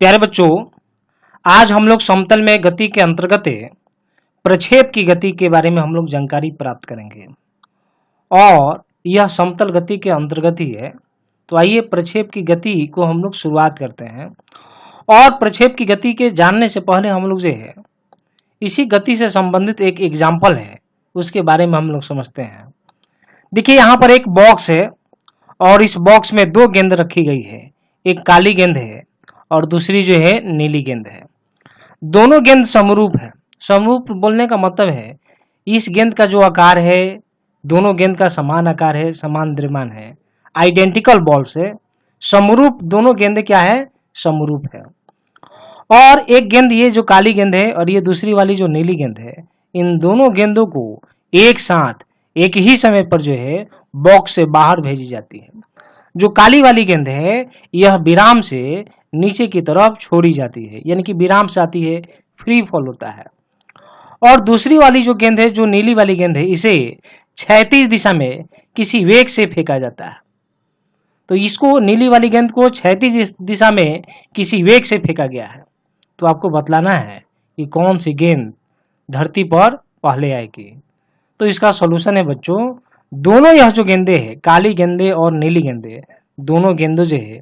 प्यारे बच्चों, आज हम लोग समतल में गति के अंतर्गत प्रक्षेप की गति के बारे में हम लोग जानकारी प्राप्त करेंगे और यह समतल गति के अंतर्गत ही है। तो आइए प्रक्षेप की गति को हम लोग शुरुआत करते हैं। और प्रक्षेप की गति के जानने से पहले हम लोग जो है इसी गति से संबंधित एक एग्जाम्पल है, उसके बारे में हम लोग समझते हैं। देखिए, यहाँ पर एक बॉक्स है और इस बॉक्स में दो गेंद रखी गई है। एक काली गेंद है और दूसरी जो है नीली गेंद है। दोनों गेंद समरूप है। समरूप बोलने का मतलब है इस गेंद का जो आकार है, दोनों गेंद का समान आकार है, समान द्रव्यमान है, आइडेंटिकल बॉल से समरूप दोनों गेंद क्या है, समरूप है। और एक गेंद ये जो काली गेंद है और ये दूसरी वाली जो नीली गेंद है, इन दोनों गेंदों को एक साथ एक ही समय पर जो है बॉक्स से बाहर भेजी जाती है। जो काली वाली गेंद है यह विराम से नीचे की तरफ छोड़ी जाती है, यानी कि विराम से आती है, फ्री फॉल होता है। और दूसरी वाली जो गेंद है, जो नीली वाली गेंद है, इसे क्षैतिज दिशा में किसी वेग से फेंका जाता है। तो इसको नीली वाली गेंद को क्षैतिज दिशा में किसी वेग से फेंका गया है। तो आपको बतलाना है कि कौन सी गेंद धरती पर पहले आएगी। तो इसका सॉल्यूशन है बच्चों, दोनों यह जो गेंदे हैं, काली गेंदे और नीली गेंदे, दोनों गेंदों जो है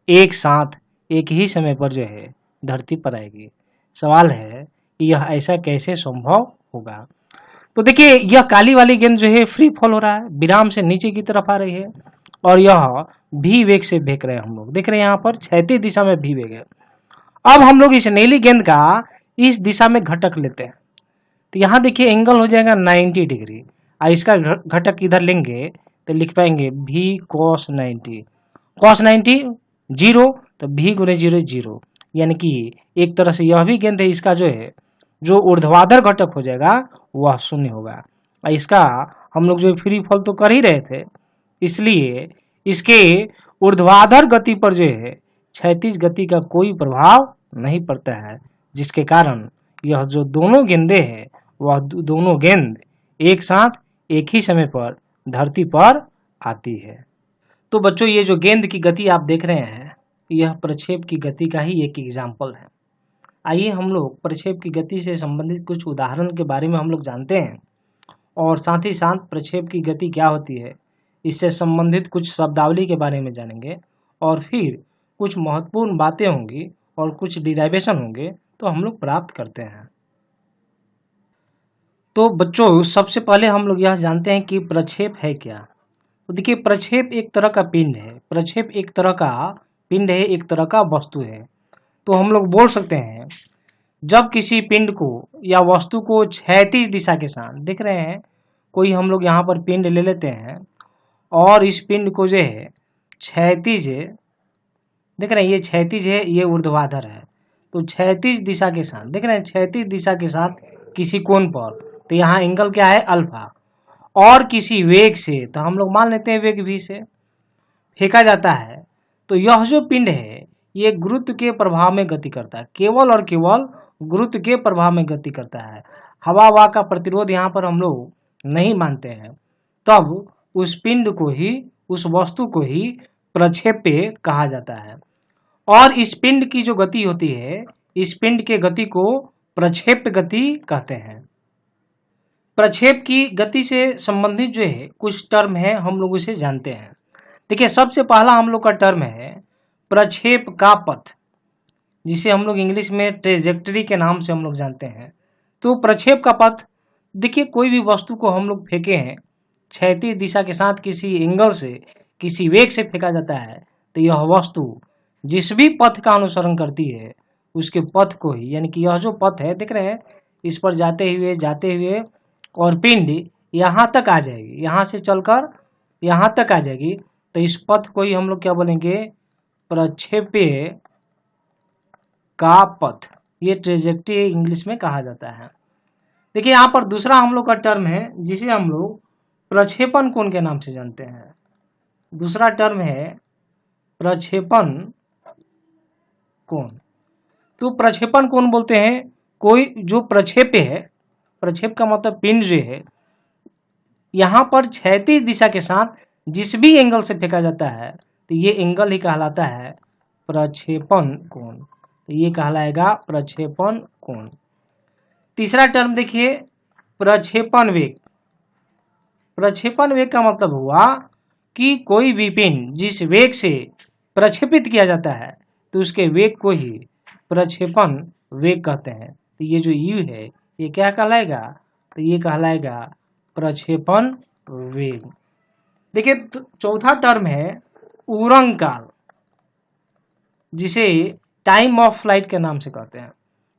एक साथ एक ही समय पर जो है धरती पर आएगी। सवाल है कि यह ऐसा कैसे संभव होगा। तो देखिए, यह काली वाली गेंद जो है फ्री फॉल हो रहा है, विराम से नीचे की तरफ आ रही है और यह भी वेग से फेंक रहे हैं। हम लोग देख रहे हैं यहाँ पर क्षैतिज दिशा में भी वेग है। अब हम लोग इस नीली गेंद का इस दिशा में घटक लेते हैं। तो यहाँ देखिए एंगल हो जाएगा 90 डिग्री। और इसका घटक इधर लेंगे तो लिख पाएंगे v cos 90। cos 90 जीरो, तो v गुने जीरो जीरो, यानी कि एक तरह से यह भी गेंद है, इसका जो है जो ऊर्ध्वाधर घटक हो जाएगा वह शून्य होगा। और इसका हम लोग जो फ्री फॉल तो कर ही रहे थे, इसलिए इसके ऊर्ध्वाधर गति पर जो है क्षैतिज गति का कोई प्रभाव नहीं पड़ता है, जिसके कारण यह जो दोनों गेंदे हैं वह दोनों गेंद एक साथ एक ही समय पर धरती पर आती है। तो बच्चों, ये जो गेंद की गति आप देख रहे हैं, यह प्रक्षेप की गति का ही एक एग्जाम्पल है। आइए हम लोग प्रक्षेप की गति से संबंधित कुछ उदाहरण के बारे में हम लोग जानते हैं और साथ ही साथ प्रक्षेप की गति क्या होती है, इससे संबंधित कुछ शब्दावली के बारे में जानेंगे और फिर कुछ महत्वपूर्ण बातें होंगी और कुछ डिराइवेशन होंगे तो हम लोग प्राप्त करते हैं। तो बच्चों, सबसे पहले हम लोग यह जानते हैं कि प्रक्षेप है क्या। तो देखिए, प्रक्षेप एक तरह का पिंड है। प्रक्षेप एक तरह का पिंड है, एक तरह का वस्तु है। तो हम लोग बोल सकते हैं जब किसी पिंड को या वस्तु को क्षैतिज दिशा के साथ, देख रहे हैं कोई हम लोग यहाँ पर पिंड ले लेते हैं और इस पिंड को जो है क्षैतिज है, देख रहे हैं ये क्षैतिज है, ये ऊर्ध्वाधर है। तो क्षैतिज दिशा के साथ, देख रहे हैं क्षैतिज दिशा के साथ किसी कोण पर, तो यहाँ एंगल क्या है, अल्फा, और किसी वेग से, तो हम लोग मान लेते हैं वेग v से फेंका जाता है। तो यह जो पिंड है ये गुरुत्व के प्रभाव में गति करता है, केवल और केवल गुरुत्व के प्रभाव में गति करता है। हवा का प्रतिरोध यहाँ पर हम लोग नहीं मानते हैं। तब उस पिंड को ही, उस वस्तु को ही प्रक्षेप्य कहा जाता है। और इस पिंड की जो गति होती है, इस पिंड के गति को प्रक्षेप्य गति कहते हैं। प्रक्षेप की गति से संबंधित जो है कुछ टर्म है, हम लोग उसे जानते हैं। देखिए, सबसे पहला हम लोग का टर्म है प्रक्षेप का पथ, जिसे हम लोग इंग्लिश में ट्रेजेक्टरी के नाम से हम लोग जानते हैं। तो प्रक्षेप का पथ, देखिए कोई भी वस्तु को हम लोग फेंके हैं क्षैतिज दिशा के साथ किसी एंगल से, किसी वेग से फेंका जाता है, तो यह वस्तु जिस भी पथ का अनुसरण करती है उसके पथ को ही, यानी कि यह जो पथ है, देख रहे हैं इस पर जाते हुए और पिंड यहाँ तक आ जाएगी, यहाँ से चलकर यहाँ तक आ जाएगी, तो इस पथ को ही हम लोग क्या बोलेंगे, प्रक्षेप्य का पथ। ये ट्रेजेक्टरी इंग्लिश में कहा जाता है। देखिए, यहाँ पर दूसरा हम लोग का टर्म है जिसे हम लोग प्रक्षेपण कोण के नाम से जानते हैं। दूसरा टर्म है प्रक्षेपण कोण। तो प्रक्षेपण कोण बोलते हैं कोई जो प्रक्षेप्य है, प्रक्षेप का मतलब पिंड जो है, यहाँ पर क्षैतिज दिशा के साथ जिस भी एंगल से फेंका जाता है, तो ये एंगल ही कहलाता है प्रक्षेपण कोण। तो ये कहलाएगा प्रक्षेपण कोण। तीसरा टर्म देखिए प्रक्षेपण वेग। प्रक्षेपण वेग का मतलब हुआ कि कोई भी पिंड जिस वेग से प्रक्षेपित किया जाता है तो उसके वेग को ही प्रक्षेपण वेग कहते हैं। तो ये जो u है ये क्या कहलाएगा, तो ये कहलाएगा प्रक्षेपण वेग। देखिए चौथा टर्म है उड़न काल, जिसे टाइम ऑफ फ्लाइट के नाम से कहते हैं।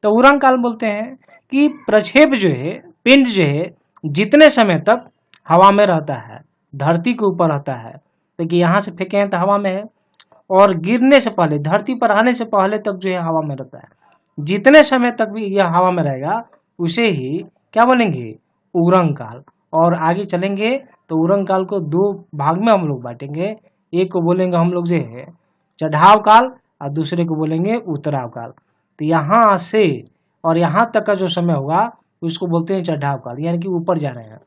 तो उड़न काल बोलते हैं कि प्रक्षेप जो है, पिंड जो है जितने समय तक हवा में रहता है, धरती के ऊपर रहता है, देखिए यहाँ से फेंके हैं तो हवा में है, और गिरने से पहले, धरती पर आने से पहले तक जो है हवा में रहता है, जितने समय तक भी यह हवा में रहेगा उसे ही क्या बोलेंगे, उड़न काल। और आगे चलेंगे तो उड़न काल को दो भाग में हम लोग बांटेंगे। एक को बोलेंगे हम लोग जो है चढ़ाव काल और दूसरे को बोलेंगे उतराव काल। तो यहाँ से और यहाँ तक का जो समय होगा उसको बोलते हैं चढ़ाव काल, यानी कि ऊपर जा रहे हैं,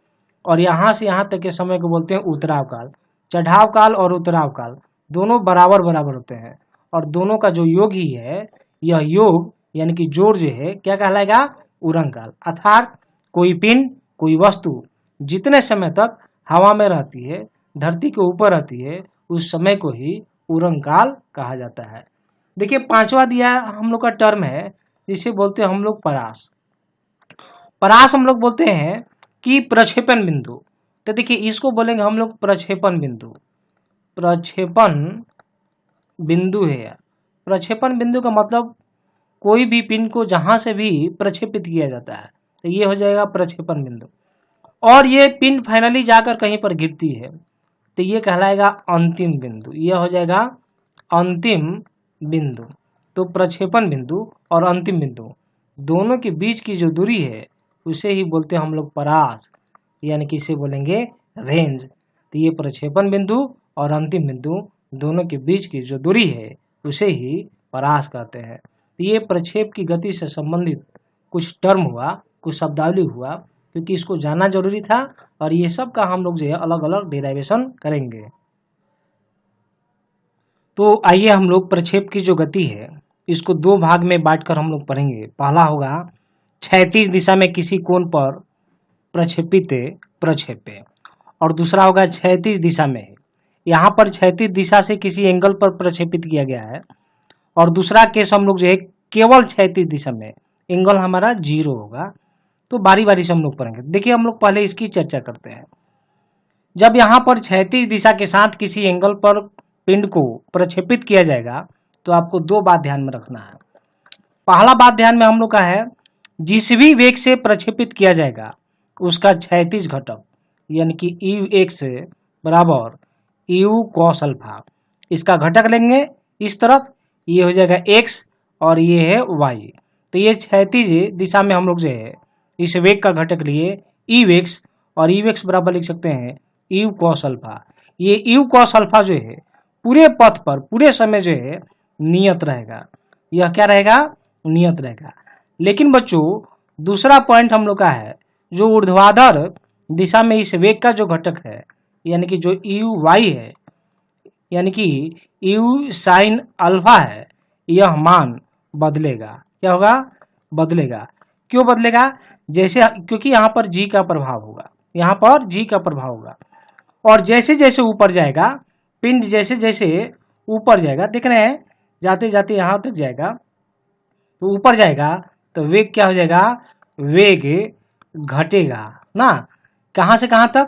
और यहाँ से यहाँ तक के समय को बोलते हैं उतराव काल। चढ़ाव काल और उतराव काल दोनों बराबर बराबर होते हैं, और दोनों का जो योग ही है, यह योग यानी कि जोड़ जो है क्या कहलाएगा, उड़न काल। अर्थात कोई पिंड, कोई वस्तु जितने समय तक हवा में रहती है, धरती के ऊपर रहती है, उस समय को ही उड़न काल कहा जाता है। देखिए पांचवा दिया हम लोग का टर्म है जिसे बोलते हैं हम लोग परास। परास हम लोग बोलते हैं कि प्रक्षेपण बिंदु। तो देखिए इसको बोलेंगे हम लोग प्रक्षेपण बिंदु। प्रक्षेपण बिंदु है। प्रक्षेपण बिंदु का मतलब कोई भी पिंड को जहां से भी प्रक्षेपित किया जाता है, तो ये हो जाएगा प्रक्षेपण बिंदु। और ये पिंड फाइनली जाकर कहीं पर गिरती है तो ये कहलाएगा अंतिम बिंदु। यह हो जाएगा अंतिम बिंदु। तो प्रक्षेपण बिंदु और अंतिम बिंदु दोनों के बीच की जो दूरी है उसे ही बोलते हैं हम लोग परास, यानी कि इसे बोलेंगे रेंज। तो ये प्रक्षेपण बिंदु और अंतिम बिंदु दोनों के बीच की जो दूरी है उसे ही परास कहते हैं। तो ये प्रक्षेप की गति से संबंधित कुछ टर्म हुआ, कुछ शब्दावली हुआ, क्योंकि इसको जानना जरूरी था, और ये सब का हम लोग जो है अलग अलग डेरिवेशन करेंगे। तो आइए हम लोग प्रक्षेप की जो गति है इसको दो भाग में बांटकर हम लोग पढ़ेंगे। पहला होगा क्षैतिज दिशा में किसी कोण पर प्रक्षेपित प्रक्षेप, और दूसरा होगा क्षैतिज दिशा में, यहाँ पर क्षैतिज दिशा से किसी एंगल पर प्रक्षेपित किया गया है, और दूसरा केस हम लोग जो है केवल क्षैतिज दिशा में, एंगल हमारा 0 होगा। तो बारी बारी से हम लोग पढ़ेंगे। देखिए हम लोग पहले इसकी चर्चा करते हैं। जब यहाँ पर क्षैतिज दिशा के साथ किसी एंगल पर पिंड को प्रक्षेपित किया जाएगा तो आपको दो बात ध्यान में रखना है। पहला बात ध्यान में हम लोग का है, जिस भी वेग से प्रक्षेपित किया जाएगा उसका क्षैतिज घटक यानी कि यू एक्स बराबर यू कॉस अल्फा, इसका घटक लेंगे इस तरफ, ये हो जाएगा एक्स और ये है वाई। तो ये क्षैतिज दिशा में हम लोग जो है इस वेग का घटक लिए यू एक्स, और यू एक्स बराबर लिख सकते हैं यू कॉस अल्फा। ये यू कॉस अल्फा जो है पूरे पथ पर पूरे समय जो है नियत रहेगा, यह क्या रहेगा, नियत रहेगा। लेकिन बच्चों दूसरा पॉइंट हम लोग का है, जो ऊर्ध्वाधर दिशा में इस वेग का जो घटक है यानी कि जो यू वाई है यानी कि यू साइन अल्फा है, यह मान बदलेगा। क्या होगा, बदलेगा। क्यों बदलेगा, जैसे क्योंकि यहाँ पर जी का प्रभाव होगा, यहाँ पर जी का प्रभाव होगा, और जैसे जैसे ऊपर जाएगा पिंड, जैसे जैसे ऊपर जाएगा, देख रहे हैं जाते जाते यहाँ तक जाएगा, तो ऊपर जाएगा तो वेग क्या हो जाएगा, वेग घटेगा ना। कहाँ से कहाँ तक,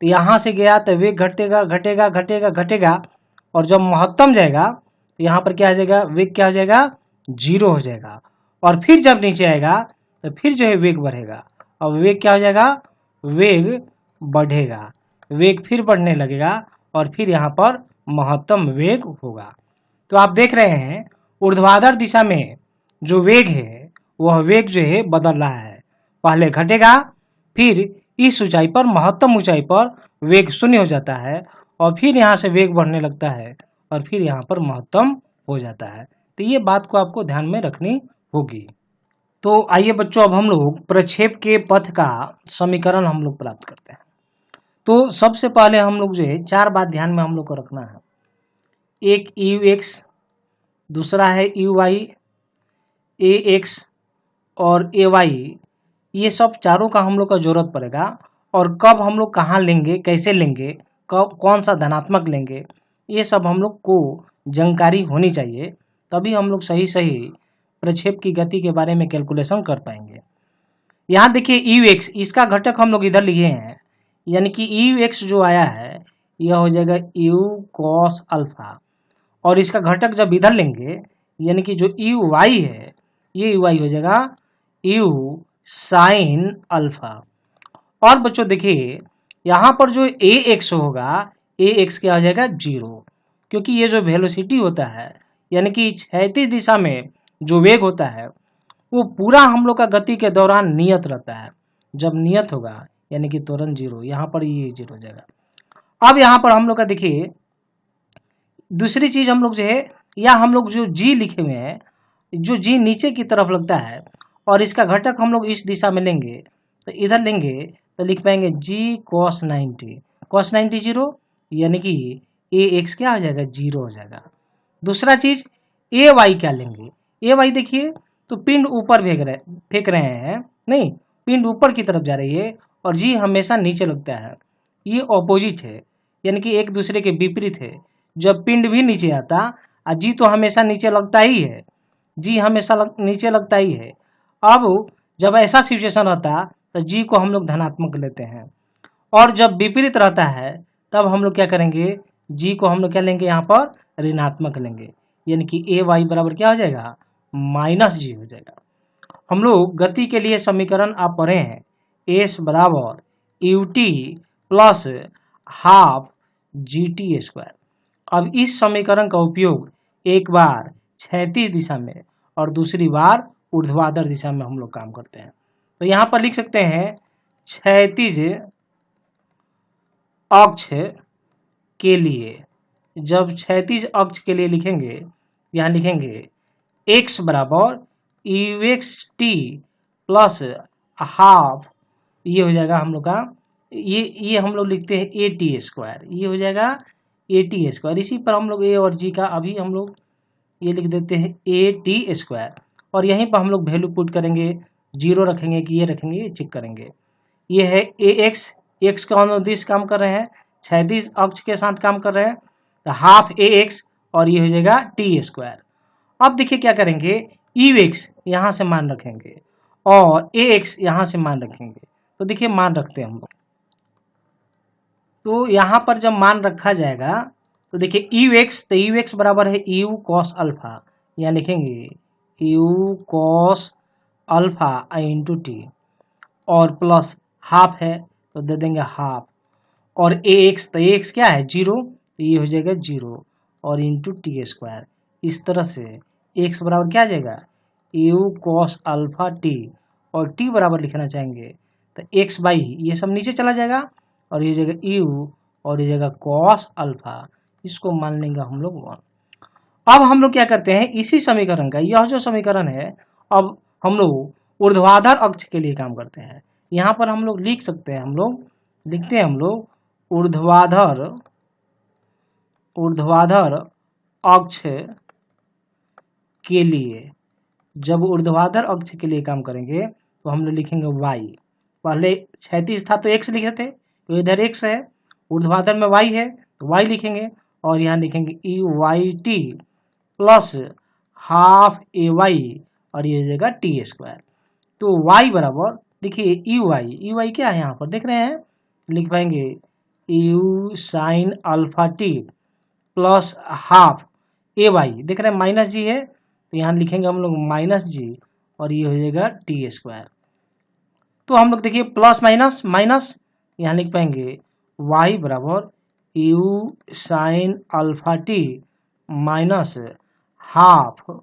तो यहाँ से गया तो वेग घटेगा घटेगा घटेगा घटेगा, और जब महत्तम जाएगा तो यहाँ पर क्या हो जाएगा, वेग क्या हो जाएगा, 0 हो जाएगा। और फिर जब नीचे आएगा तो फिर जो है वेग बढ़ेगा, और वेग क्या हो जाएगा, वेग बढ़ेगा, वेग फिर बढ़ने लगेगा, और फिर यहाँ पर महत्तम वेग होगा। तो आप देख रहे हैं ऊर्ध्वाधर दिशा में जो वेग है वह वेग जो है बदल रहा है, पहले घटेगा, फिर इस ऊंचाई पर महत्तम ऊंचाई पर वेग 0 हो जाता है, और फिर यहाँ से वेग बढ़ने लगता है, और फिर यहाँ पर महत्तम हो जाता है। तो ये बात को आपको ध्यान में रखनी होगी। तो आइए बच्चों अब हम लोग प्रक्षेप के पथ का समीकरण हम लोग प्राप्त करते हैं। तो सबसे पहले हम लोग जो है 4 बात ध्यान में हम लोग को रखना है। एक यू एक्स, दूसरा है यू वाई, ए एक्स और ए वाई, ये सब चारों का हम लोग का जरूरत पड़ेगा। और कब हम लोग कहाँ लेंगे, कैसे लेंगे, कब कौन सा धनात्मक लेंगे, ये सब हम लोग को जानकारी होनी चाहिए, तभी हम लोग सही सही प्रक्षेप की गति के बारे में कैलकुलेशन कर पाएंगे। यहाँ देखिए यू एक्स, इसका घटक हम लोग इधर लिखे हैं, यानी कि यू एक्स जो आया है यह हो जाएगा यू कॉस अल्फा, और इसका घटक जब इधर लेंगे यानी कि जो यू वाई है, ये यू वाई हो जाएगा यू साइन अल्फा। और बच्चों देखिए यहाँ पर जो ए एक्स होगा, ए एक्स क्या हो जाएगा 0, क्योंकि ये जो वेलोसिटी होता है यानी कि क्षैतिज दिशा में जो वेग होता है वो पूरा हम लोग का गति के दौरान नियत रहता है। जब नियत होगा यानी कि तुरंत 0, यहाँ पर ये 0 हो जाएगा। अब यहाँ पर हम लोग का देखिए दूसरी चीज हम लोग जो है, या हम लोग जो जी लिखे हुए हैं, जो जी नीचे की तरफ लगता है और इसका घटक हम लोग इस दिशा में लेंगे, तो इधर लेंगे तो लिख पाएंगे जी कॉस 90, कॉस 90 0, यानी कि ए एक्स क्या हो जाएगा 0 हो जाएगा। दूसरा चीज ए वाई क्या लेंगे, ए वाई देखिए तो पिंड ऊपर फेंक रहे हैं, नहीं पिंड ऊपर की तरफ जा रही है और जी हमेशा नीचे लगता है, ये ऑपोजिट है, यानी कि एक दूसरे के विपरीत है। जब पिंड भी नीचे आता और जी तो हमेशा नीचे लगता ही है, जी हमेशा नीचे लगता ही है। अब जब ऐसा सिचुएशन होता तो जी को हम लोग धनात्मक लेते हैं, और जब विपरीत रहता है तब हम लोग क्या करेंगे, जी को हम लोग क्या लेंगे यहाँ पर ऋणात्मक लेंगे, यानी कि ए वाई बराबर क्या हो जाएगा माइनस जी हो जाएगा। हम लोग गति के लिए समीकरण आप पढ़े हैं, एस बराबर U T plus half G T square. अब इस समीकरण का उपयोग एक बार क्षैतिज दिशा में और दूसरी बार ऊर्ध्वाधर दिशा में हम लोग काम करते हैं। तो यहाँ पर लिख सकते हैं क्षैतिज अक्ष के लिए, जब क्षैतिज अक्ष के लिए लिखेंगे, यहाँ लिखेंगे x बराबर you x T plus half, ये हो जाएगा हम लोग का, ये हम लोग लिखते हैं ए टी स्क्वायर, ये हो जाएगा ए टी स्क्वायर। इसी पर हम लोग ए और जी का अभी हम लोग ये लिख देते हैं ए टी स्क्वायर, और यहीं पर हम लोग वैल्यू पुट करेंगे, 0 रखेंगे कि ये रखेंगे, ये चेक करेंगे। ये है ए एक्स, एक्स कौन दिश काम कर रहे हैं, क्षैतिज अक्ष के साथ काम कर रहे हैं, तो हाफ ए एक्स और ये हो जाएगा टी स्क्वायर। अब देखिए क्या करेंगे, यू एक्स यहाँ से मान रखेंगे और ए एक्स यहाँ से मान रखेंगे। तो देखिए मान रखते हैं हम लोग, तो यहाँ पर जब मान रखा जाएगा तो देखिए यू एक्स, तो यू एक्स बराबर है यू कॉस अल्फा, यहाँ लिखेंगे you cos alpha into T, और प्लस हाफ है तो दे देंगे हाफ, और ए एक्स, तो ए एक्स क्या है 0, तो ये हो जाएगा 0 और इंटू टी स्क्वायर। इस तरह से एक्स बराबर क्या आ जाएगा यू कॉस अल्फा टी, और टी बराबर लिखना चाहेंगे तो एक्स बाई ये सब नीचे चला जाएगा और ये हो जाएगा यू और ये जाएगा कॉस अल्फा, इसको मान लेंगे हम लोग 1। अब हम लोग क्या करते हैं, इसी समीकरण का यह जो समीकरण है, अब हम लोग ऊर्ध्वाधर अक्ष के लिए काम करते हैं। यहाँ पर हम लोग लिख सकते हैं, हम लोग लिखते हैं हम लोग ऊर्ध्वाधर अक्ष के लिए, जब ऊर्ध्वाधर अक्ष के लिए काम करेंगे तो हम लोग लिखेंगे y, पहले क्षैतिज था तो x लिखे थे, तो इधर x है, ऊर्ध्वाधर में y है तो y लिखेंगे, और यहाँ लिखेंगे E Y T plus half ए वाई और ये हो जाएगा टी स्क्वायर। तो y बराबर देखिए यू वाई क्या है यहाँ पर देख रहे हैं, लिख पाएंगे u sine alpha t plus half ए वाई, देख रहे हैं माइनस जी है तो यहाँ लिखेंगे हम लोग माइनस जी और ये हो जाएगा टी स्क्वायर। तो हम लोग देखिए प्लस माइनस माइनस, यहाँ लिख पाएंगे y बराबर you sine alpha T minus half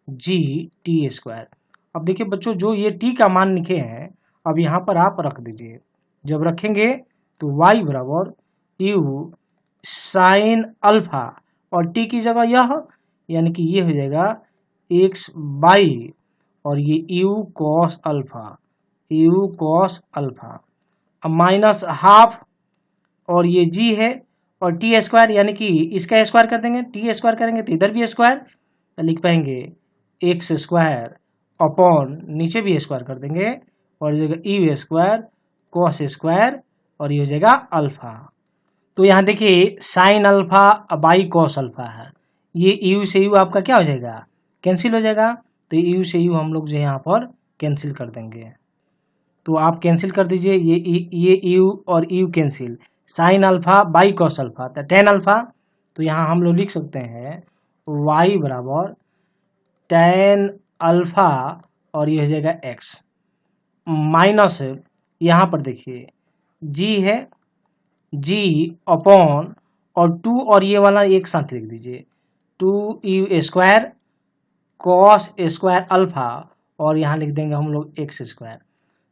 G T square. अब देखिए बच्चों जो ये t का मान लिखे हैं, अब यहाँ पर आप रख दीजिए, जब रखेंगे तो y बराबर यू साइन अल्फा और t की जगह यह, यानी कि ये हो जाएगा x बाई और ये u कॉस अल्फा, अब माइनस हाफ और ये g है और टी स्क्वायर, यानी कि इसका स्क्वायर कर देंगे, टी स्क्वायर करेंगे तो इधर भी स्क्वायर, तो लिख पाएंगे एक्स स्क्वायर अपॉन नीचे भी स्क्वायर कर देंगे और जगह यू स्क्वायर कॉस स्क्वायर और ये हो जाएगा अल्फा। तो यहाँ देखिए sine alpha by cos alpha है, ये यू से यू आपका क्या हो जाएगा, कैंसिल हो जाएगा। तो यू से यू हम लोग जो है यहाँ पर कैंसिल कर देंगे, तो आप कैंसिल कर दीजिए, ये यू और you cancel, sine alpha by cos alpha तो टेन अल्फा। तो यहाँ हम लोग लिख सकते हैं y बराबर टेन अल्फा और ये हो जाएगा x माइनस, यहाँ पर देखिए g है, g अपॉन और 2 और ये वाला एक साथ लिख दीजिए, 2u square cos square alpha और यहाँ लिख देंगे हम लोग एक्स स्क्वायर।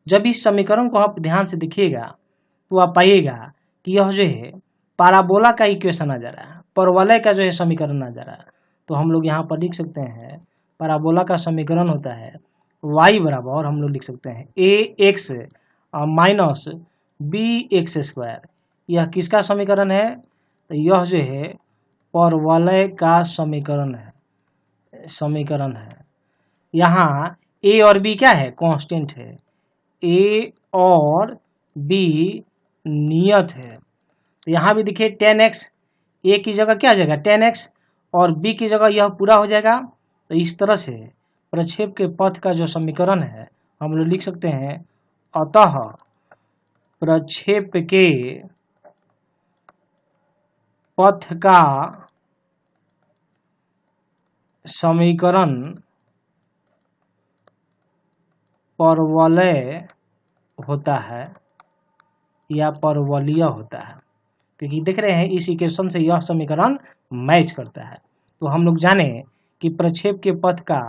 जब इस समीकरण को आप ध्यान से देखिएगा तो आप पाइएगा कि यह जो है पाराबोला का इक्वेशन आ जा रहा है, परवलय का जो है समीकरण आ जा रहा है। तो हम लोग यहाँ पर लिख सकते हैं पाराबोला का समीकरण होता है y बराबर हम लोग लिख सकते हैं A X minus B X square. यह किसका समीकरण है, तो यह जो है परवलय का समीकरण है। यहाँ ए और बी क्या है, कांस्टेंट है, ए और बी नियत है। तो यहाँ भी देखिए 10x, ए की जगह क्या आ जाएगा 10x और बी की जगह यह पूरा हो जाएगा। तो इस तरह से प्रक्षेप के पथ का जो समीकरण है हम लोग लिख सकते हैं, अतः प्रक्षेप के पथ का समीकरण परवलय होता है या परवलयीय होता है, क्योंकि देख रहे हैं इस इक्वेशन से यह समीकरण मैच करता है। तो हम लोग जाने कि प्रक्षेप के पथ का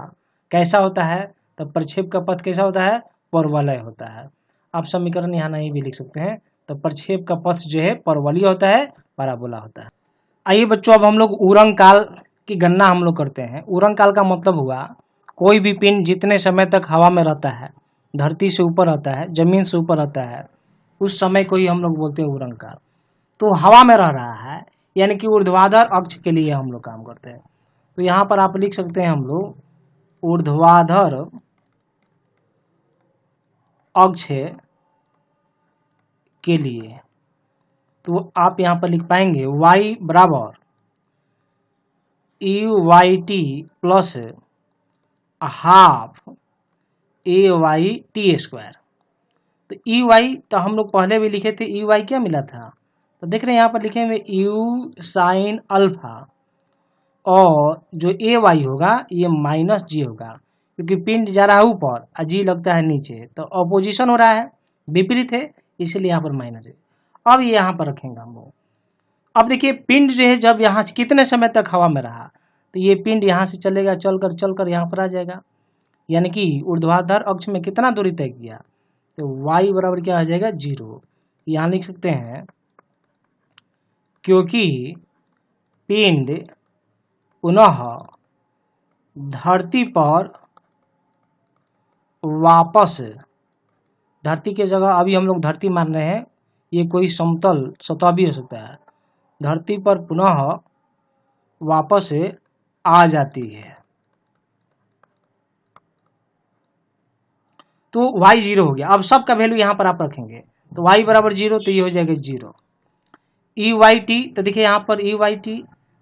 कैसा होता है, तो प्रक्षेप का पथ कैसा होता है, परवलय होता है। आप समीकरण यहाँ नहीं भी लिख सकते हैं, तो प्रक्षेप का पथ जो है परवलयीय होता है, पैराबोला होता है। आइए बच्चों, अब हम लोग उरंग काल की गणना हम लोग करते हैं। उरंग काल का मतलब हुआ कोई भी पिंड जितने समय तक हवा में रहता है, धरती से ऊपर रहता है, जमीन से ऊपर रहता है, उस समय को ही हम लोग बोलते हैं उरंग काल। तो हवा में रह रहा है यानी कि ऊर्ध्वाधर अक्ष के लिए हम लोग काम करते हैं। तो यहाँ पर आप लिख सकते हैं हम लोग ऊर्ध्वाधर अक्ष के लिए। तो आप यहाँ पर लिख पाएंगे y बराबर u y T plus half ए वाई टी स्क्वायर। तो ई वाई तो हम लोग पहले भी लिखे थे, ई वाई क्या मिला था, तो देख रहे हैं यहाँ पर लिखे हुए यू साइन अल्फा और जो ए वाई होगा ये माइनस जी होगा, क्योंकि पिंड जा रहा है ऊपर और जी लगता है नीचे, तो अपोजिशन हो रहा है, विपरीत है, इसलिए यहाँ पर माइनस है। अब ये यहाँ पर रखेंगे हम लोग। अब देखिए पिंड जो है जब यहाँ से कितने समय तक हवा में रहा, तो ये पिंड यहाँ से चलेगा, चलकर यहाँ पर आ जाएगा, यानी कि ऊर्ध्वाधर अक्ष में कितना दूरी तय किया, तो y बराबर क्या आ जाएगा 0। यहाँ लिख सकते हैं क्योंकि पिंड पुनः धरती पर वापस, धरती के जगह अभी हम लोग धरती मान रहे हैं, ये कोई समतल सतह भी हो सकता है, धरती पर पुनः वापस आ जाती है। तो y 0 हो गया। अब सबका वैल्यू यहाँ पर आप रखेंगे, तो y बराबर 0, तो ये हो जाएगा 0। ई वाई टी, तो देखिए यहाँ पर ई वाई टी,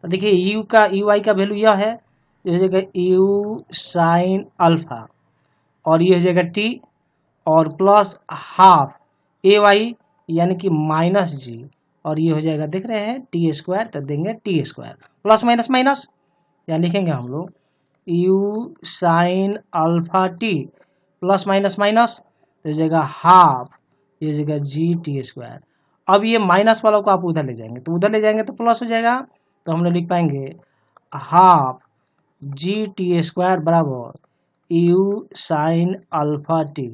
तो देखिए यू का ई वाई का वैल्यू यह है, ये हो जाएगा यू साइन अल्फा और ये हो जाएगा टी और प्लस हाफ ए वाई यानी कि माइनस जी और ये हो जाएगा देख रहे हैं टी स्क्वायर, तो देंगे T square plus minus minus, या लिखेंगे हम लोग you sine alpha t plus minus minus, तो हो जाएगा हाफ, ये हो जाएगा जी टी स्क्वायर। अब ये माइनस वालों को आप उधर ले जाएंगे, तो उधर ले जाएंगे तो प्लस हो जाएगा, तो हम लोग लिख पाएंगे हाफ जी टी स्क्वायर बराबर यू साइन अल्फा टी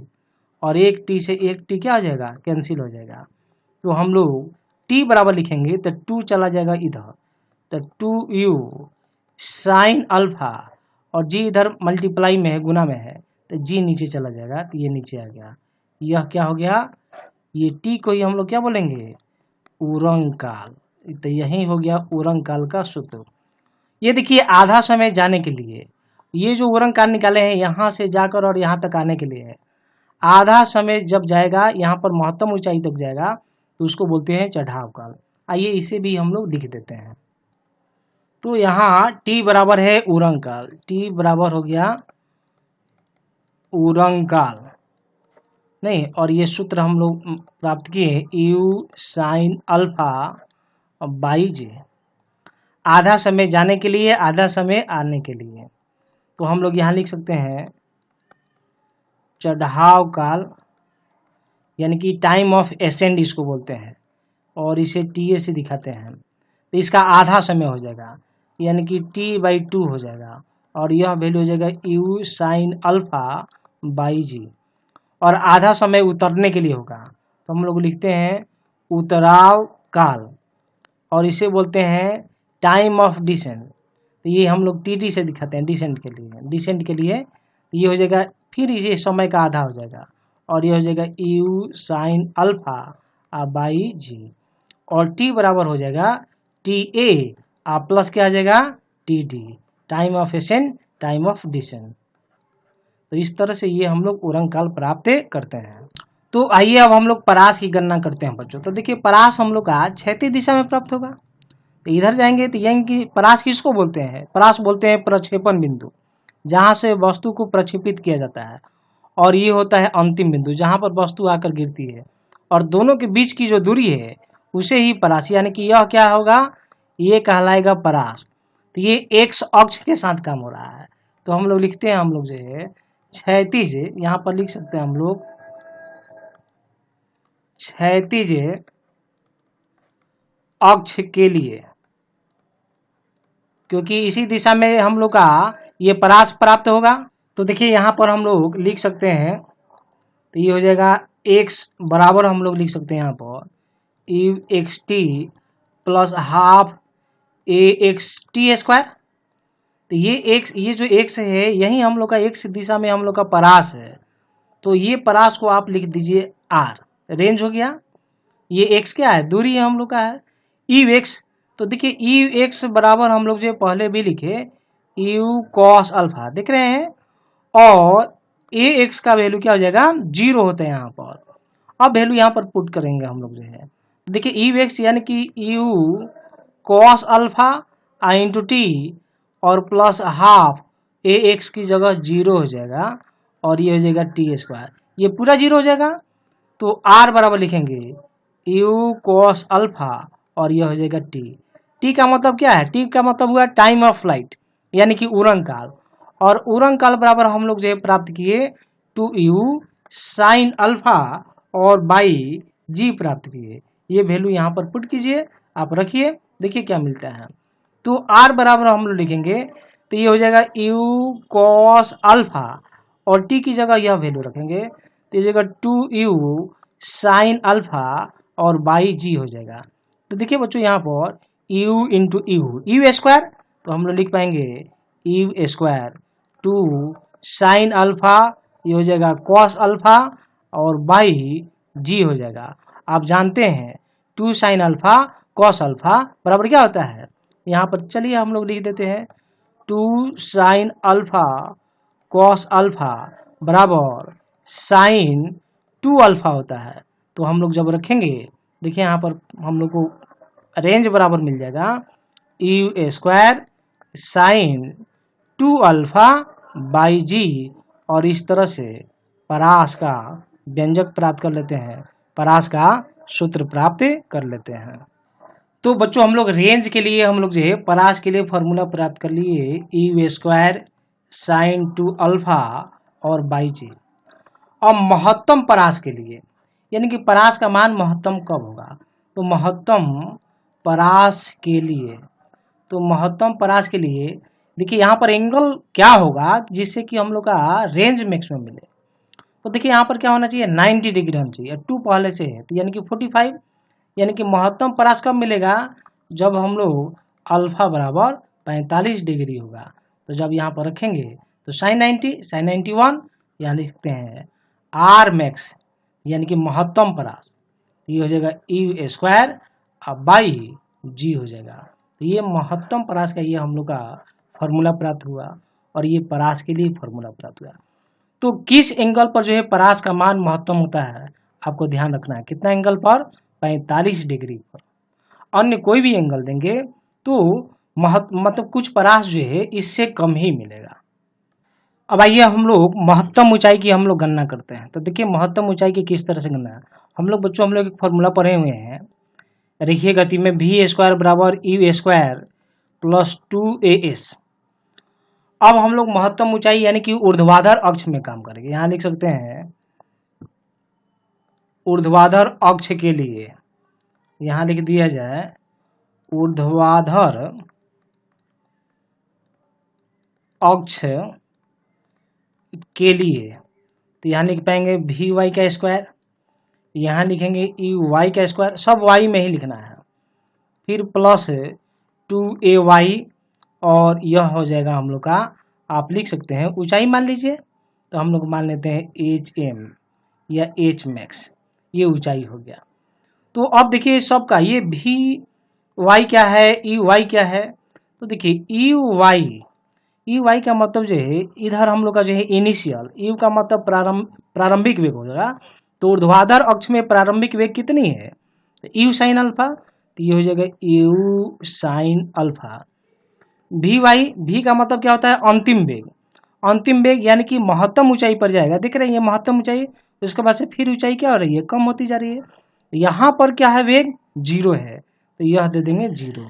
और एक टी से एक टी क्या हो जाएगा, कैंसिल हो जाएगा। तो हम लोग टी बराबर लिखेंगे तो 2 चला जाएगा इधर, तो 2u साइन अल्फा और जी इधर मल्टीप्लाई में है, गुना में है, तो जी नीचे चला जाएगा, तो ये नीचे आ गया। यह क्या हो गया, ये टी को ही हम लोग क्या बोलेंगे, उरंग काल। तो यही हो गया उरंग काल का सूत्र। ये देखिए आधा समय जाने के लिए ये जो उड़न काल निकाले हैं यहाँ से जाकर और यहाँ तक आने के लिए है। आधा समय जब जाएगा यहाँ पर महत्तम ऊंचाई तक जाएगा तो उसको बोलते हैं चढ़ाव काल। आइए इसे भी हम लोग लिख देते हैं। तो यहाँ टी बराबर है उड़न काल, टी बराबर हो गया उड़न काल नहीं, और ये सूत्र हम लोग प्राप्त किए यू साइन अल्फा बाई जे, आधा समय जाने के लिए आधा समय आने के लिए। तो हम लोग यहाँ लिख सकते हैं चढ़ाव काल, यानी कि टाइम ऑफ एसेंड इसको बोलते हैं, और इसे टी ए से दिखाते हैं। तो इसका आधा समय हो जाएगा, यानी कि t/2 हो जाएगा, और यह वैल्यू हो जाएगा you sine alpha by g, और आधा समय उतरने के लिए होगा। तो हम लोग लिखते हैं उतराव काल, और इसे बोलते हैं टाइम ऑफ डिसेंट। तो ये हम लोग टी से दिखाते हैं डिसेंट के लिए ये हो जाएगा, फिर इसे समय का आधा हो जाएगा, और ये हो जाएगा you sine alpha by g, और टी बराबर हो जाएगा टी ए प्लस क्या आ जाएगा t d, time of ascent time of descent. तो इस तरह से ये हम लोग उड़न काल प्राप्त करते हैं। तो आइए अब हम लोग परास की गणना करते हैं बच्चों। तो देखिए परास हम लोग का क्षैतिज दिशा में प्राप्त होगा। तो इधर जाएंगे तो यानी कि परास किसको बोलते हैं? परास बोलते हैं प्रक्षेपण बिंदु, जहां से वस्तु को प्रक्षेपित किया जाता है, और ये होता है अंतिम बिंदु जहां पर वस्तु आकर गिरती है, और दोनों के बीच की जो दूरी है उसे ही परास, यानी कि यह क्या होगा, ये कहलाएगा परास। तो ये एक्स अक्ष के साथ काम हो रहा है। तो हम लोग लिखते हैं, हम लोग जो है क्षैतिज, यहाँ पर लिख सकते हैं हम लोग क्षैतिज अक्ष के लिए, क्योंकि इसी दिशा में हम लोग का ये परास प्राप्त होगा। तो देखिए यहाँ पर हम लोग लिख सकते हैं, तो ये हो जाएगा x बराबर हम लोग लिख सकते हैं यहाँ पर you x T plus half A x T square. तो ये जो x है यही हम लोग का x दिशा में हम लोग का परास है। तो ये परास को आप लिख दीजिए r, रेंज हो गया। ये x क्या है, दूरी है हम लोग का है यू एक्स। तो देखिए यू एक्स बराबर हम लोग जो पहले भी लिखे यू कॉस अल्फा, देख रहे हैं, और ए एक्स का वैल्यू क्या हो जाएगा 0 होता है यहाँ पर। अब वैल्यू यहाँ पर पुट करेंगे हम लोग जो है, देखिए यू एक्स यानी कि you cos alpha into T और प्लस हाफ ए एक्स की जगह 0 हो जाएगा, और ये हो जाएगा टी स्क्वायर, ये पूरा 0 हो जाएगा। तो आर बराबर लिखेंगे यू कॉस अल्फा और यह हो जाएगा टी। टी का मतलब क्या है, टी का मतलब हुआ टाइम ऑफ फ्लाइट, यानी कि उड़न काल, और उड़न काल बराबर हम लोग जो है प्राप्त किए 2u साइन अल्फा और बाई जी प्राप्त किए। ये वैल्यू यहाँ पर पुट कीजिए, आप रखिए, देखिए क्या मिलता है। तो r बराबर हम लोग लिखेंगे, तो ये हो जाएगा u कॉस अल्फा, और t की जगह यह वैल्यू रखेंगे, तो ये हो जाएगा 2u साइन अल्फा और बाई जी हो जाएगा। तो देखिए बच्चों यहाँ पर u इंटू यू स्क्वायर, तो हम लोग लिख पाएंगे यू स्क्वायर 2 साइन अल्फा, ये हो जाएगा कॉस अल्फा और बाई जी हो जाएगा। आप जानते हैं 2 साइन अल्फा कॉस अल्फा बराबर क्या होता है, यहाँ पर चलिए हम लोग लिख देते हैं 2 साइन अल्फा कॉस अल्फा बराबर साइन 2 अल्फा होता है। तो हम लोग जब रखेंगे, देखिए यहाँ पर हम लोग को रेंज बराबर मिल जाएगा U square sine 2 alpha by g, और इस तरह से परास का व्यंजक प्राप्त कर लेते हैं, परास का सूत्र प्राप्त कर लेते हैं। तो बच्चों हम लोग रेंज के लिए हम लोग जो है परास के लिए फॉर्मूला प्राप्त कर लिए यू स्क्वायर साइन 2 अल्फा और बाई जी। और महत्तम परास के लिए, यानी कि परास का मान महत्तम कब होगा, तो महत्तम परास के लिए, तो महत्तम परास के लिए देखिए यहाँ पर एंगल क्या होगा जिससे कि हम लोग का रेंज मैक्सिमम मिले। तो देखिए यहाँ पर क्या होना चाहिए 90 डिग्री होना चाहिए, 2 पहले से है तो यानी कि 45, यानी कि महत्तम परास कब मिलेगा, जब हम लोग अल्फा बराबर 45 डिग्री होगा। तो जब यहाँ पर रखेंगे तो साइन 90 साइन 91, यहाँ लिखते हैं आर मैक्स, यानी कि महत्तम परास, ये हो जाएगा यू स्क्वायर बाई जी हो जाएगा। तो ये महत्तम परास का ये हम लोग का फॉर्मूला प्राप्त हुआ। और ये परास के लिए फॉर्मूला प्राप्त हुआ। तो किस एंगल पर जो है परास का मान महत्तम होता है, आपको ध्यान रखना है। कितना एंगल पर? 45 डिग्री पर। अन्य कोई भी एंगल देंगे तो मतलब कुछ परास जो है इससे कम ही मिलेगा। अब आइए हम लोग महत्तम ऊंचाई की हम लोग गणना करते हैं। तो देखिए महत्तम ऊंचाई की किस तरह से गणना है। हम लोग बच्चों एक फॉर्मूला पढ़े हुए हैं, रेखीय गति में v स्क्वायर बराबर यू स्क्वायर प्लस 2as। अब हम लोग महत्तम ऊंचाई यानी कि ऊर्ध्वाधर अक्ष में काम करेंगे। यहाँ लिख सकते हैं ऊर्ध्वाधर अक्ष के लिए, यहाँ लिख दिया जाए ऊर्ध्वाधर अक्ष के लिए। तो यहाँ लिख पाएंगे वी वाई का स्क्वायर, यहाँ लिखेंगे यू वाई का स्क्वायर, सब वाई में ही लिखना है, फिर प्लस 2ay और यह हो जाएगा हम लोग का, आप लिख सकते हैं ऊंचाई मान लीजिए, तो हम लोग मान लेते हैं HM या H मैक्स, ये ऊंचाई हो गया। तो अब देखिए सबका ये भी वाई क्या है, यू वाई क्या है। तो देखिए यू वाई का मतलब जो है इधर हम लोग का जो है इनिशियल, यू का मतलब प्रारंभिक वेग हो जाएगा। तो ऊर्ध्वाधर अक्ष में प्रारंभिक वेग कितनी है, यू साइन अल्फा, तो ये हो जाएगा यू साइन अल्फा। भी का मतलब क्या होता है, अंतिम वेग। अंतिम वेग यानी कि महत्तम ऊंचाई पर जाएगा, देख रहे हैं ये महत्तम ऊंचाई, उसके बाद से फिर ऊंचाई क्या हो रही है, कम होती जा रही है। यहाँ पर क्या है, वेग 0 है, तो यह दे देंगे 0।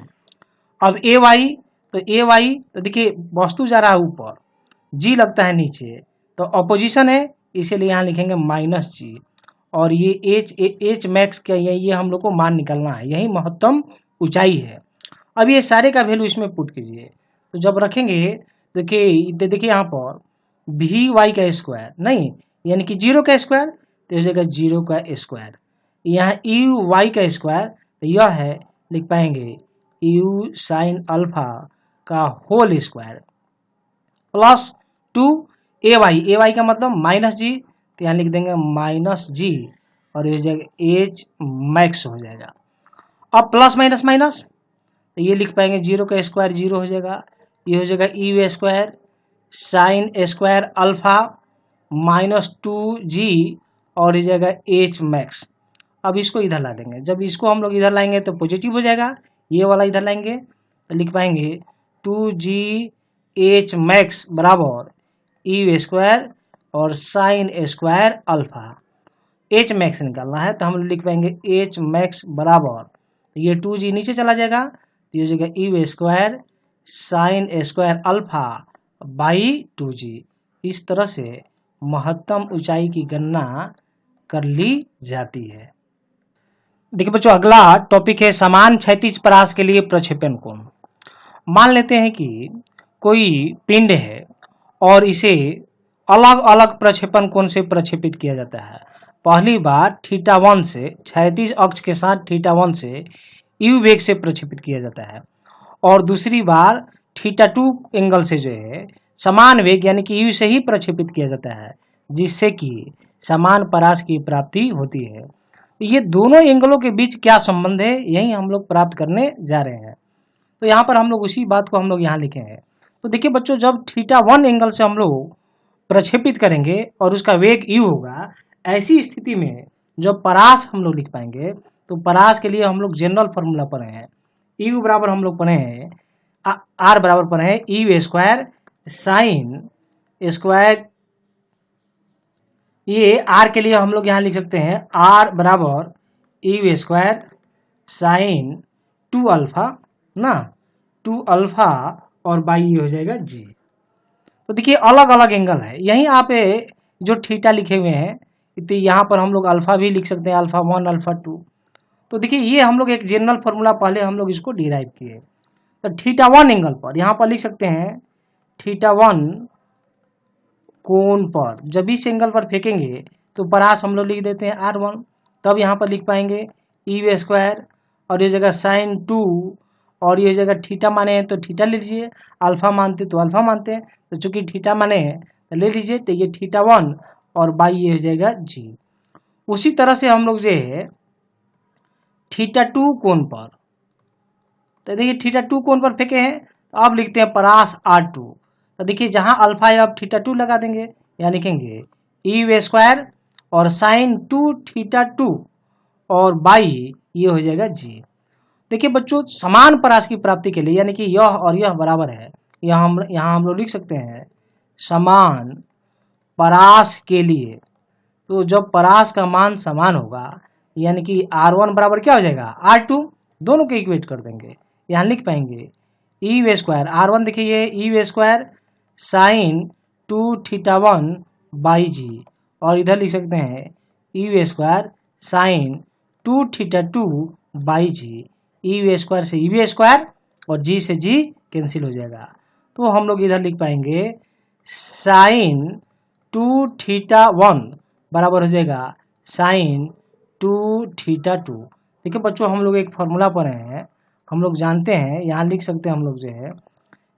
अब ए वाई, तो ए वाई तो देखिए वस्तु जा रहा है ऊपर, जी लगता है नीचे, तो अपोजिशन है, इसीलिए यहाँ लिखेंगे -g। और ये एच मैक्स क्या है, ये हम लोग को मान निकालना है, यही महत्तम ऊंचाई है। अब ये सारे का वैल्यू इसमें पुट कीजिए, तो जब रखेंगे देखिए यहाँ पर भी वाई का स्क्वायर नहीं, यानी कि 0 का स्क्वायर, तो हो जाएगा 0 का स्क्वायर। यहाँ यू वाई का स्क्वायर, तो यह है लिख पाएंगे यू साइन अल्फा का होल स्क्वायर प्लस 2ay का मतलब -g, तो यहाँ लिख देंगे -g और ये हो जाएगा एच मैक्स हो जाएगा। अब प्लस माइनस माइनस, तो ये लिख पाएंगे 0 का स्क्वायर 0 हो जाएगा, ये हो जाएगा U square sine square alpha -2g और हो जाएगा एच मैक्स। अब इसको इधर ला देंगे, जब इसको हम लोग इधर लाएंगे तो पॉजिटिव हो जाएगा, ये वाला इधर लाएंगे तो लिख पाएंगे 2g एच मैक्स बराबर यू स्क्वायर और sine square alpha. H max निकालना है, तो हम लोग लिख पाएंगे एच मैक्स बराबर, ये 2g नीचे चला जाएगा, ये हो जाएगा U square sine square alpha by 2g। इस तरह से महत्तम ऊंचाई की गणना कर ली जाती है। देखिए बच्चों अगला टॉपिक है समान क्षैतिज परास के लिए प्रक्षेपण कोण। मान लेते हैं कि कोई पिंड है और इसे अलग अलग प्रक्षेपण कोण से प्रक्षेपित किया जाता है। पहली बार θ1 से क्षैतिज अक्ष के साथ θ1 से यू वेग से प्रक्षेपित किया जाता है, और दूसरी बार θ2 एंगल से जो है समान वेग यानी कि यू से ही प्रक्षेपित किया जाता है, जिससे कि समान परास की प्राप्ति होती है। ये दोनों एंगलों के बीच क्या संबंध है, यही हम लोग प्राप्त करने जा रहे हैं। तो यहाँ पर हम लोग उसी बात को हम लोग यहाँ लिखे हैं। तो देखिए बच्चों जब θ1 एंगल से हम लोग प्रक्षेपित करेंगे और उसका वेग u होगा, ऐसी स्थिति में जब परास हम लोग लिख पाएंगे, तो परास के लिए हम लोग जनरल फॉर्मूला पढ़े हैं, u बराबर हम लोग पढ़े हैं r बराबर पढ़े हैं यू स्क्वायर साइन स्क्वायर, ये r के लिए हम लोग यहाँ लिख सकते हैं r बराबर यू स्क्वायर साइन 2 अल्फा ना, 2 अल्फा और बाई ये हो जाएगा g। तो देखिए अलग अलग एंगल है, यहीं आप जो थीटा लिखे हुए हैं, तो यहाँ पर हम लोग अल्फा भी लिख सकते हैं, अल्फा 1 अल्फा 2। तो देखिए ये हम लोग एक जनरल फॉर्मूला पहले हम लोग इसको डिराइव किए। तो θ1 एंगल पर यहाँ पर लिख सकते हैं θ1 कोण पर जब इस एंगल पर फेंकेंगे तो परास हम लोग लिख देते हैं r1, तब यहाँ पर लिख पाएंगे यू स्क्वायर और ये जगह साइन 2 और ये जगह थीटा माने हैं तो थीटा ले लीजिए, अल्फा मानते तो अल्फा मानते हैं, तो चूंकि थीटा माने हैं तो ले लीजिए, तो ये θ1 और बाई ये हो जाएगा g। उसी तरह से हम लोग जो है θ2 कोण पर, तो देखिए θ2 कोण पर फेंके हैं, तो अब लिखते हैं परास r2, तो देखिए जहाँ अल्फा है अब थीटा 2 लगा देंगे, यहाँ लिखेंगे ई स्क्वायर और साइन 2 थीटा 2 और बाई ये हो जाएगा जी। देखिए बच्चों समान परास की प्राप्ति के लिए यानी कि यह और यह बराबर है, यहाँ हम लोग लिख सकते हैं समान परास के लिए। तो जब परास का मान समान होगा यानी कि R1 बराबर क्या हो जाएगा R2, दोनों के इक्वेट कर देंगे, यहाँ लिख पाएंगे ई स्क्वायर R1 देखिए ये E square sine 2 theta 1 by g, और इधर लिख सकते हैं E square sine 2 theta 2 by g. E square से ई स्क्वायर और जी से जी कैंसिल हो जाएगा, तो हम लोग इधर लिख पाएंगे साइन 2 थीटा 1 बराबर हो जाएगा साइन 2 थीटा 2। देखिए बच्चों हम लोग एक फॉर्मूला पढ़े हैं, हम लोग जानते हैं, यहाँ लिख सकते हैं हम लोग जो है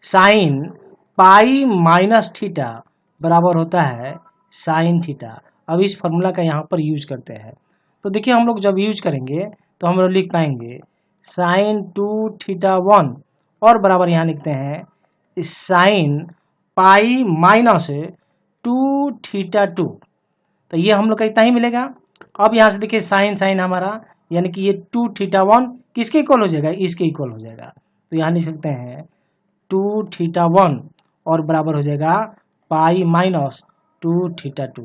साइन पाई माइनस थीटा बराबर होता है साइन थीटा। अब इस फॉर्मूला का यहाँ पर यूज करते हैं, तो देखिए हम लोग जब यूज करेंगे तो हम लोग लिख पाएंगे साइन 2 थीटा 1 और बराबर यहाँ लिखते हैं साइन पाई माइनस 2 थीटा 2, तो ये हम लोग का इतना ही मिलेगा। अब यहाँ से देखिए साइन साइन हमारा यानी कि ये 2 थीटा 1 किसके इक्वल हो जाएगा, इसके इक्वल हो जाएगा, तो यहाँ लिख सकते हैं 2 थीटा 1 और बराबर हो जाएगा पाई माइनस 2 थीटा 2।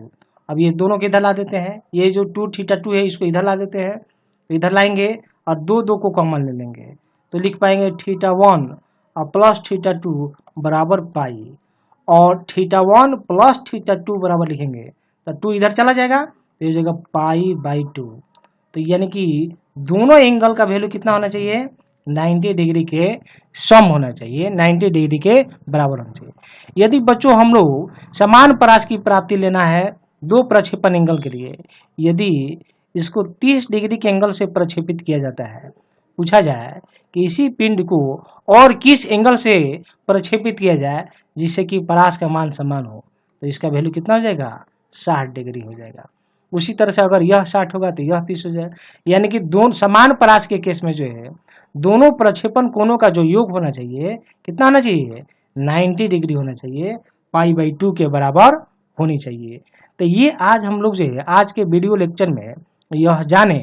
अब ये दोनों के इधर ला देते हैं, ये जो 2 थीटा 2 है इसको इधर ला देते हैं, तो इधर लाएंगे और दो को कॉमन ले लेंगे, तो लिख पाएंगे थीटा 1 और प्लस थीटा 2 बराबर पाई, और थीटा 1 प्लस थीटा 2 बराबर लिखेंगे तो 2 इधर चला जाएगा तो ये हो जाएगा पाई बाई 2। तो यानी कि दोनों एंगल का वैल्यू कितना होना चाहिए 90 डिग्री के सम होना चाहिए, 90 डिग्री के बराबर होना चाहिए। यदि बच्चों हम लोग समान परास की प्राप्ति लेना है दो प्रक्षेपण एंगल के लिए, यदि इसको 30 डिग्री के एंगल से प्रक्षेपित किया जाता है, पूछा जाए कि इसी पिंड को और किस एंगल से प्रक्षेपित किया जाए जिससे कि परास का मान समान हो, तो इसका वैल्यू कितना हो जाएगा 60 डिग्री हो जाएगा। उसी तरह से अगर यह 60 होगा तो यह 30 हो जाएगा, यानी कि दोनों समान परास के केस में जो है दोनों प्रक्षेपण कोणों का जो योग होना चाहिए कितना होना चाहिए 90 डिग्री होना चाहिए, पाई बाई 2 के बराबर होनी चाहिए। तो ये आज हम लोग जो है आज के वीडियो लेक्चर में यह जाने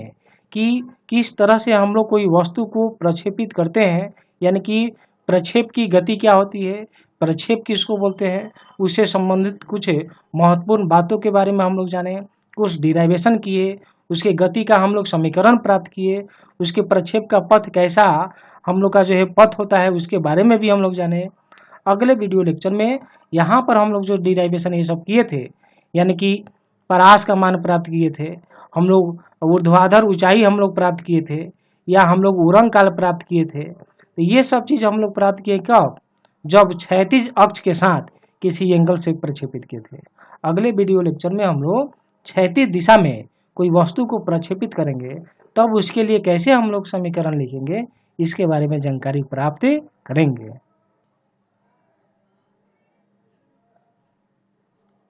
कि किस तरह से हम लोग कोई वस्तु को प्रक्षेपित करते हैं, यानी कि प्रक्षेप की गति क्या होती है, प्रक्षेप किसको बोलते हैं, उससे संबंधित कुछ महत्वपूर्ण बातों के बारे में हम लोग जाने, कुछ डिराइवेशन किए, उसके गति का हम लोग समीकरण प्राप्त किए, उसके प्रक्षेप का पथ कैसा हम लोग का जो है पथ होता है उसके बारे में भी हम लोग जाने। अगले वीडियो लेक्चर में यहाँ पर हम लोग जो डिराइवेशन ये सब किए थे, यानी कि परास का मान प्राप्त किए थे, हम लोग ऊर्ध्वाधर ऊंचाई हम लोग प्राप्त किए थे, या हम लोग उड़न काल प्राप्त किए थे, तो ये सब चीज़ हम लोग प्राप्त किए कब, जब क्षैतिज अक्ष के साथ किसी एंगल से प्रक्षेपित किए थे। अगले वीडियो लेक्चर में हम लोग क्षैतिज दिशा में कोई वस्तु को प्रक्षेपित करेंगे, तब उसके लिए कैसे हम लोग समीकरण लिखेंगे इसके बारे में जानकारी प्राप्त करेंगे।